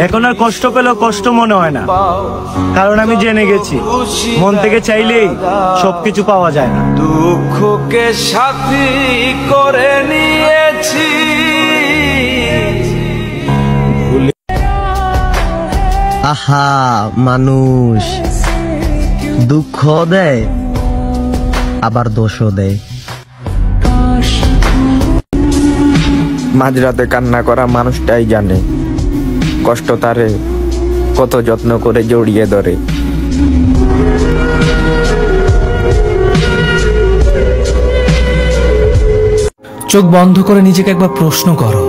এখন আর কষ্ট পেলেও কষ্ট মনে হয় না, কারণ আমি জেনে গেছি মন থেকে চাইলেই সবকিছু পাওয়া যায় না। দুঃখকে সাথী করে নিয়েছি। আহা, মানুষ দুঃখ দেয় আবার দোষও দেয়। মাঝরাতে কান্না করা মানুষটাই জানে কষ্ট তারে কত যত্ন করে জড়িয়ে ধরে। চোখ বন্ধ করে নিজেকে একবার প্রশ্ন করো,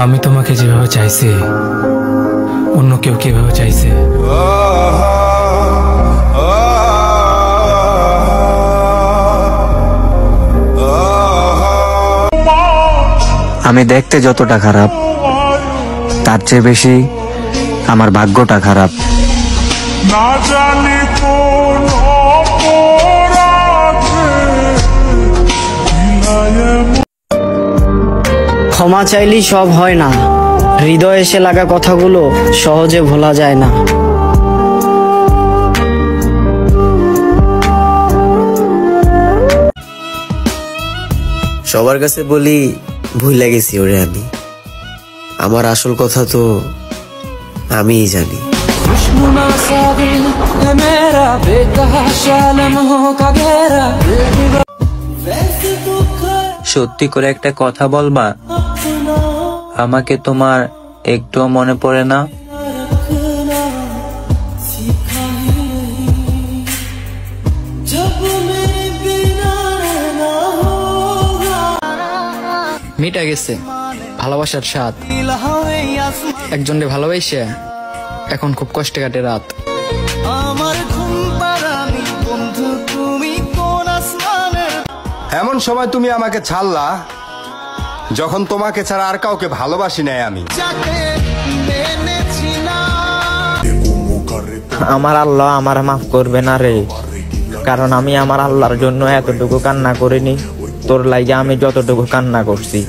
আমি তোমাকে যেভাবে চাইছি অন্য কেউ কিভাবে চাইছে? আমি দেখতে যতটা খারাপ তার চেয়ে বেশি আমার ভাগ্যটা খারাপ। ক্ষমা চাইলেই সব হয় না, হৃদয়ে এসে লাগা কথাগুলো সহজে ভোলা যায় না। সবার কাছে বলি ভুলে গেছি ওরে আমি, আমার আসল কথা তো আমিই জানি। সত্যি করে একটা কথা বলবা, আমাকে তোমার একটুও মনে পড়ে না? মিটা গেছে ভালোবাসার স্বাদ, একজনকে ভালোবাসে এখন খুব কষ্টে কাটে রাত। এমন সময় তুমি আমাকে ছাড়লা যখন তোমাকে ছাড়া আর কাউকে ভালোবাসি নাই আমি। আমার আল্লাহ আমার মাফ করবে না রে, কারণ আমি আমার আল্লাহর জন্য এতটুকু কান্না করিনি তোর লাগে আমি যতটুকু কান্না করছি।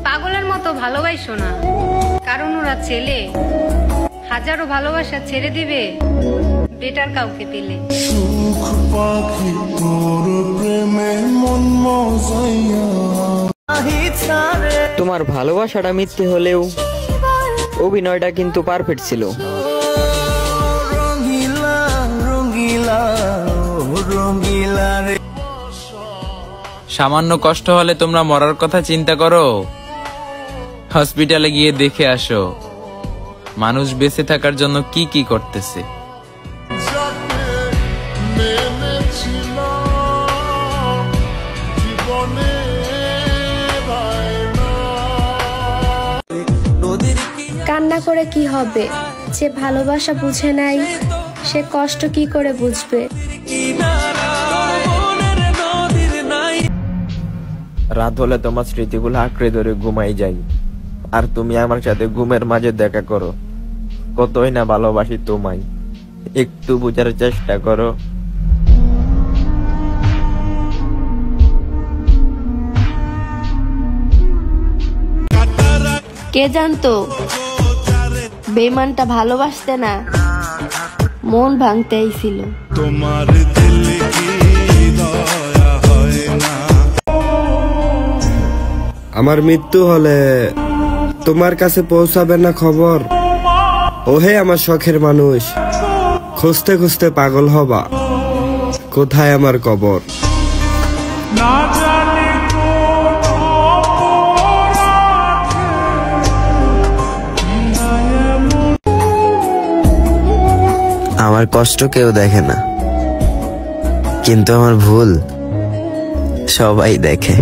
পাগলের মতো ভালোবাসো না, কারণ ওরা ছেলে হাজারো ভালোবাসা ছেড়ে দিবে বেটার কাউকে পেলে। তোমার ভালোবাসাটা মিথ্যে হলেও অভিনয়টা কিন্তু পারফেক্ট ছিল। সামান্য কষ্ট হলে তোমরা মরার কথা চিন্তা করো, হসপিটালে গিয়ে দেখে আসো মানুষ বেঁচে থাকার জন্য কি কি করতেছে। কান্না করে কি হবে, যে ভালোবাসা বুঝে নাই সে কষ্ট কি করে বুঝবে। রাত হলে তোমার স্মৃতিগুলো আঁকড়ে ধরে ঘুমাই যাই, আর তুমি আমার সাথে ঘুমের মাঝে দেখা করো। কতই না ভালোবাসি তোমায়, একটু বোঝার চেষ্টা করো। কে জানতো বেঈমানটা ভালোবাসতে না, মন ভাঙতে আইছিল। তোমার দিল কি দয়া হয় না। আমার মৃত্যু হলে তোমার কাছে পৌঁছাবে না খবর? ওহে আমার শখের মানুষ, খুঁজতে খুঁজতে পাগল হবা, কোথায় আমার কবর? আমার কষ্ট কেউ দেখে না, কিন্তু আমার ভুল সবাই দেখে।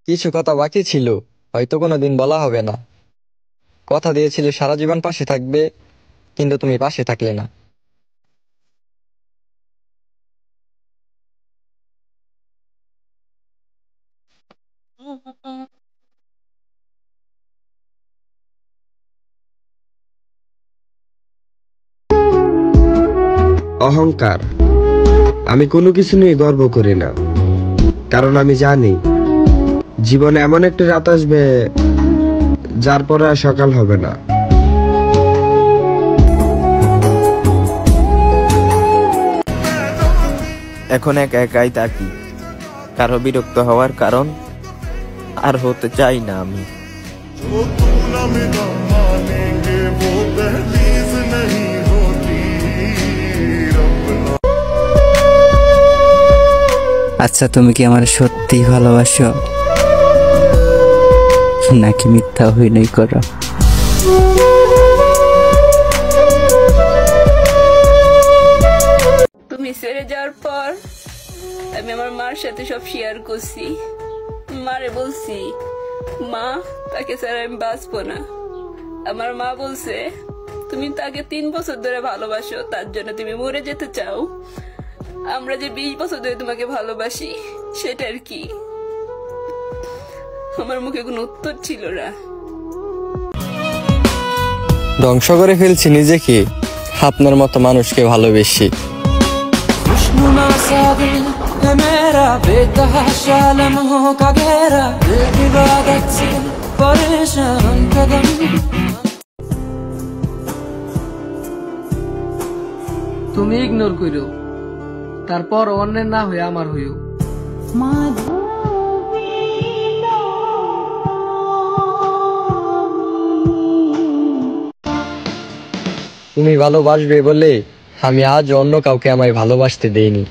কিছু কথা বাকি ছিল, হয়তো কোনোদিন বলা হবে না। কথা দিয়েছিলে সারা জীবন পাশে থাকবে, কিন্তু তুমি পাশে থাকলে না। অহংকার। আমি কোনো কিছু নিয়ে গর্ব করি না, কারণ আমি জানি জীবনে এমন একটা রাত আসবে যার পরে আর সকাল হবে না। এখন একা একাই থাকি, কারো বিরক্ত হওয়ার কারণ আর হতে চাই না আমি। আচ্ছা, তুমি কি আমার সত্যি ভালোবাসো নাকি মিথ্যা অভিনয় করো? তুমি ছেড়ে যাওয়ার পর আমি আমার মার সাথে সব শেয়ার করছি। মারে বলছি, মা তাকে ছাড়া আমি বাঁচবো না। আমার মা বলছে, তুমি তাকে 3 বছর ধরে ভালোবাসো, তার জন্য তুমি মরে যেতে চাও। আমরা যে 20 বছর ধরে তোমাকে ভালোবাসি সেটার কি? আমার মুখে কোনো উত্তর ছিল না। ধ্বংস করে ফেলছি নিজেকে আপনার মতো মানুষকে ভালোবেসি। তুমি ইগনোর করো, তারপর অন্যের না হয়ে আমার হইও। তুমি ভালোবাসবে বলে আমি আজ অন্য কাউকে আমায় ভালোবাসতে দেইনি।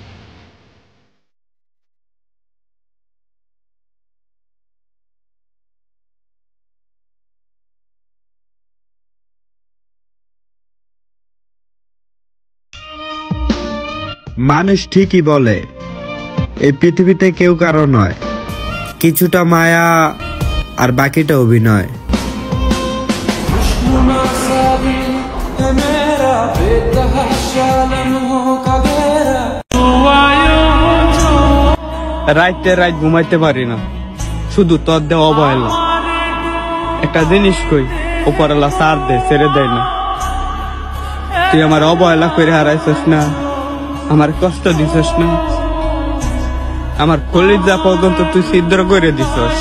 মানুষ ঠিকই বলে, এই পৃথিবীতে কেউ কারো নয়, কিছুটা মায়া আর বাকিটা অভিনয়। রাইতে রাত ঘুমাইতে পারি না, শুধু তোর দেওয়া অবহেলা। একটা জিনিস কই, উপরওয়ালা সার দে, ছেড়ে দেয় না। তুই আমার অবহেলা করে হারাইছিস না, আমার কষ্ট দিছিস না, আমার কলিজা পর্যন্ত তুই ছিদ্র করে দিছস।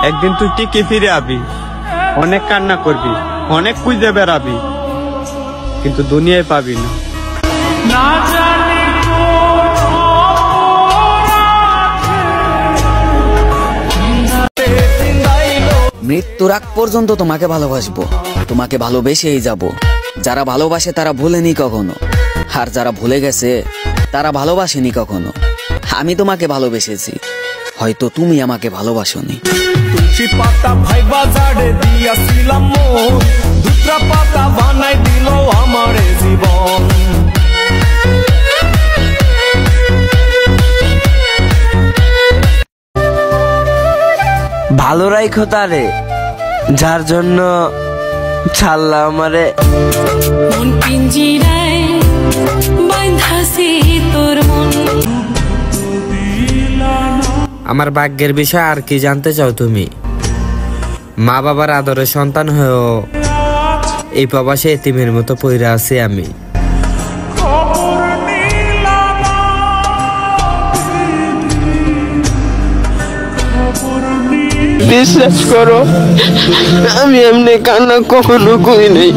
একদিন তুই টিকে ফিরে আবি, অনেক কান্না করবি, অনেক খুঁজে বেড়াবি, কিন্তু দুনিয়ায় পাবি না। মৃত্যুর আগ পর্যন্ত তোমাকে ভালোবাসবো, তোমাকে ভালোবেসেই যাব। যারা ভালোবাসে তারা ভুলেনি কখনো, আর যারা ভুলে গেছে তারা ভালোবাসেনি কখনো। আমি তোমাকে ভালোবেসেছি, হয়তো তুমি আমাকে ভালোবাসোনি। তুলসী পাতা ভাইবা জাড়ে দিয়াছিলাম মন, দুটা পাতা বানাই দিল আমার জীবন। ভালো রাইখো তারে, যার জন্য ছাড়লা আমারে। মন পিঞ্জিরায় বাঁধাছি তোর মন। আমার ভাগ্যের বিষয় আর কি জানতে চাও তুমি? মা বাবার আদরের সন্তান হয়েও এই প্রবাসে এতিমের মতো পইরা আছি আমি। বিশ্বাস করো, আমি এমনি কান্না কখনো করি নাই।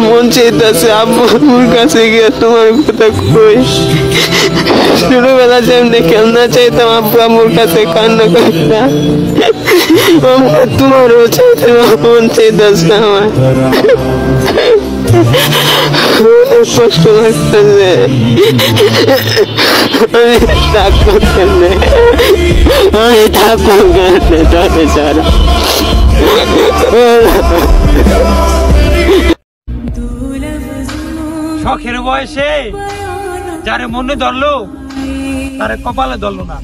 মন চাইতেছে আব্বুর কাছে গিয়ে তোমার কথা কই। ছোটবেলা যেমনি কেমনা চাইতাম আব্বু আম্মুর কাছে কান্না করতাম, তোমারও চাইতে মন চাইতেছে আমার। কষ্ট লাগতেছে, আমি থাকবো কেমনে, আমি থাকবো কেমনে তোদের ছাড়া। শখের বয়সে যারে মনে ধরলো তারে কপালে ধরলো না।